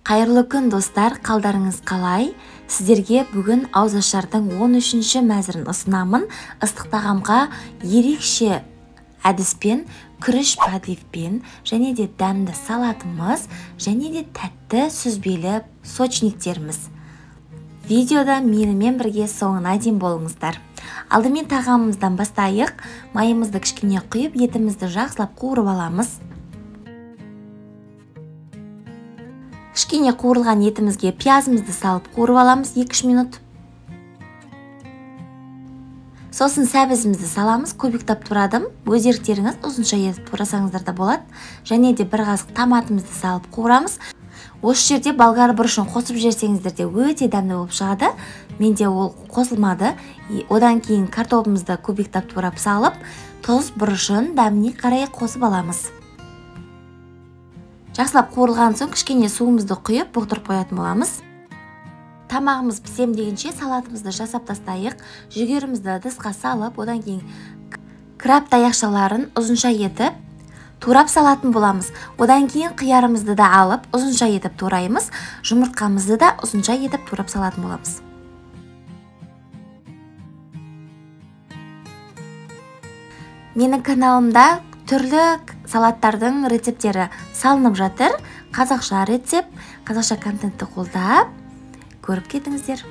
Қайырлы күн достар, қалдарыңыз қалай? Сіздерге бүгін ауызашардың 13-ші мәзірін ұсынамын. Ыстық тағамға ерекше әдіспен, күріш подливпен, және де дәмді салатымыз, және де тәтті сүзбелі сочниктеріміз. Видеода менімен бірге соңына дейін болыңыздар. Алдымен тағамымыздан бастайық. Майымызды кішкене құйып, етімізді жақсылап қуырып аламыз. Кішкене қуырылған етімізге пиязымызды салып қуырып аламыз 2-3 минут. Сосын сәбізімізді саламыз, көбіктап турадым. Өз еріктеріңіз ұзынша етіп турасаңыздар да болады. Және де бір қасық томатымызды салып қуырамыз. Осы жерде болгар бұрышын қосып жіберсеңіздер де өте дәмді болып шығады. Менде ол қосылмады. Одан кейін картопымызды көбіктап турап салып, тұз, бұрышын дәміне қарай қосып аламыз. Жақсылап қуырылған соң кішкене суымызды құйып бұқтырып қоятын боламыз. Тамағымыз пісем дегенше салатымызды жасап тастайық. Жүгерімізді ыдысқа салып, одан кейін краб таяқшаларын ұзынша етіп турап салатын боламыз. Одан кейін қиярымызды да алып ұзынша етіп тураймыз. Жұмыртқамызды да ұзынша етіп турап салатын боламыз. Менің каналымда түрлі салаттардың рецептері салынып жатыр. Қазақша рецепт, қазақша контентті қолдап көріп кетіңіздер.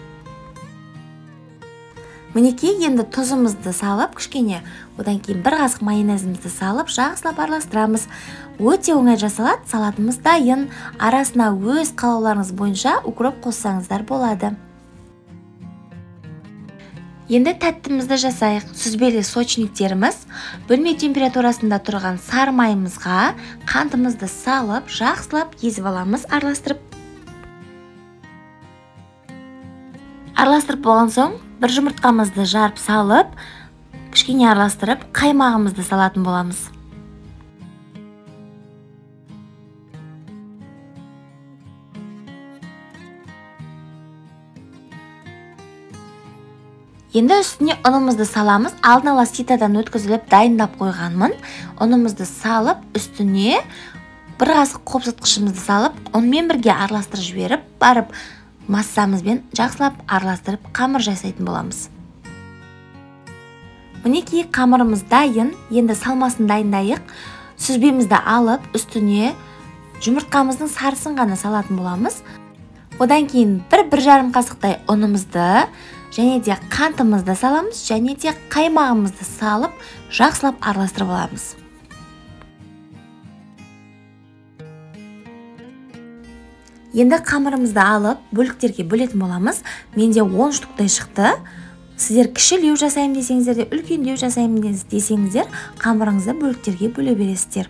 Мінекей, енді тұзымызды салып, кішкене, одан кейін бір қасық майонезімізді салып, жақсылап араластырамыз. Өте оңай жасалады, салатымыз дайын. Арасына өз қалауларыңыз бойынша укроп қоссаңыздар болады. Енді тәттімізді жасайық. Сүзбелі сочниктеріміз. Бөлме температурасында тұрған сары майымызға қантымызды салып, жақсылап езіп аламыз, араластырып. Араластырып болған соң, бір жұмыртқамызды жарып салып, кішкене араластырып, қаймағымызды салатын боламыз. Енді үстіне ұнымызды саламыз. Алдын ала ситадан өткізіліп дайындап қойғанмын. Ұнымызды салып, үстіне бір қасық қопсытқышымызды салып, онымен бірге араластырып жіберіп, барып массамызбен жақсылап араластырып қамыр жасайтын боламыз. Мінекей, қамырымыз дайын. Енді салмасын дайындайық. Сүзбемізді алып, үстіне жұмыртқамыздың сарысын ғана салатын боламыз. Одан кейін бір жарым қасықтай ұнымызды және де қантымызды саламыз, және де қаймағымызды салып, жақсылап араластырып аламыз. Енді қамырымызды алып, бөліктерге бөлетін боламыз. Менде 10 штуктай шықты. Сіздер кішілеу жасаймын десеңіздер де, үлкендеу жасаймын десеңіздер, қамырыңызды бөліктерге бөле бересіздер.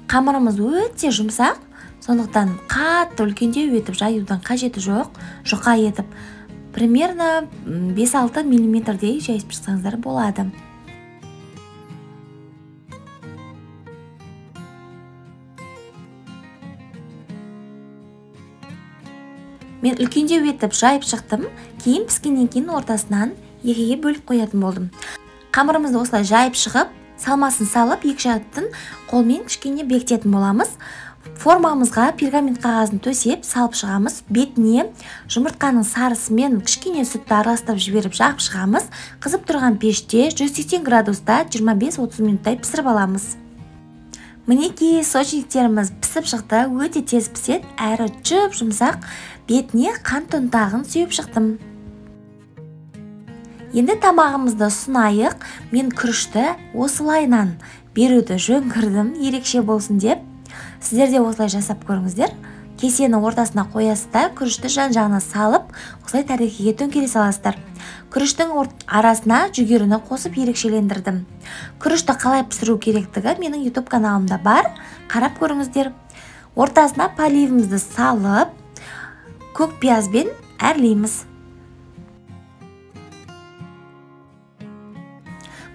Қамырымыз өте жұмсақ, сондықтан қатты үлкендеу етіп жаюдан қажеті жоқ, жұқа етіп примерно 5-6 мм-дей жайып шықсаңыздар болады. Мен үлкендеу етіп жайып шықтым, кейін піскеннен кейін ортасынан екіге бөліп қоятын болдым. Қамырымызды осылай жайып шығып, салмасын салып, екі жақтын қолмен кішкене бекітетін боламыз. Формамызға пергамент қағазын төсеп, салып шығамыз. Бетіне жұмыртқаның сарысымен кішкене сүтті араластырып жіберіп жағып шығамыз. Қызып тұрған пеште 180 градуста 25-30 минуттай пісіріп аламыз. Мінекей, сочниктеріміз пісіп шықты, өте тез піседі, әрі жүп жұмсақ, бетіне қант ұнтағын сүйіп шықтым. Енді тамағымызды ұсынайық. Мен күрішті осылайынан беруді жөн көрдім, ерекше болсын деп. Сіздер де осылай жасап көріңіздер. Кесені ортасына қоясыздар, күрішті жан-жағына салып, осылай тәрелкеге төңкере саласыздар. Күріштің арасына жүгеріні қосып ерекшелендірдім. Күрішті қалай пісіру керектігі менің YouTube каналымда бар, қарап көріңіздер. Ортасына поливімізді салып, көк пиязбен әрлейміз.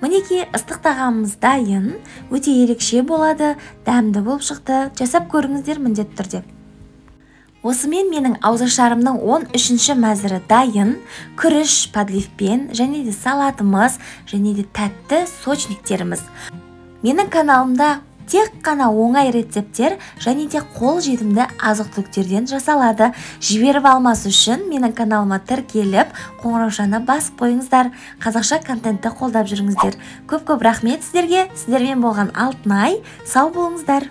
Мінекей, ыстық тағамымыз дайын, өте ерекше болады, дәмді болып шықты. Жасап көріңіздер міндетті түрде. Осымен менің ауызашарымның 13-ші мәзірі дайын. Күріш подливпен, және де салатымыз, және де тәтті сочниктеріміз. Менің каналымда тек қана оңай рецепттер және де қол жетімді азық-түліктерден жасалады. Жіберіп алмас үшін менің каналыма тіркеліп, қоңыраушаны басып қойыңыздар. Қазақша контентті қолдап жүріңіздер. Көп рахмет сіздерге. Сіздермен болған Алтынай. Сау болыңыздар.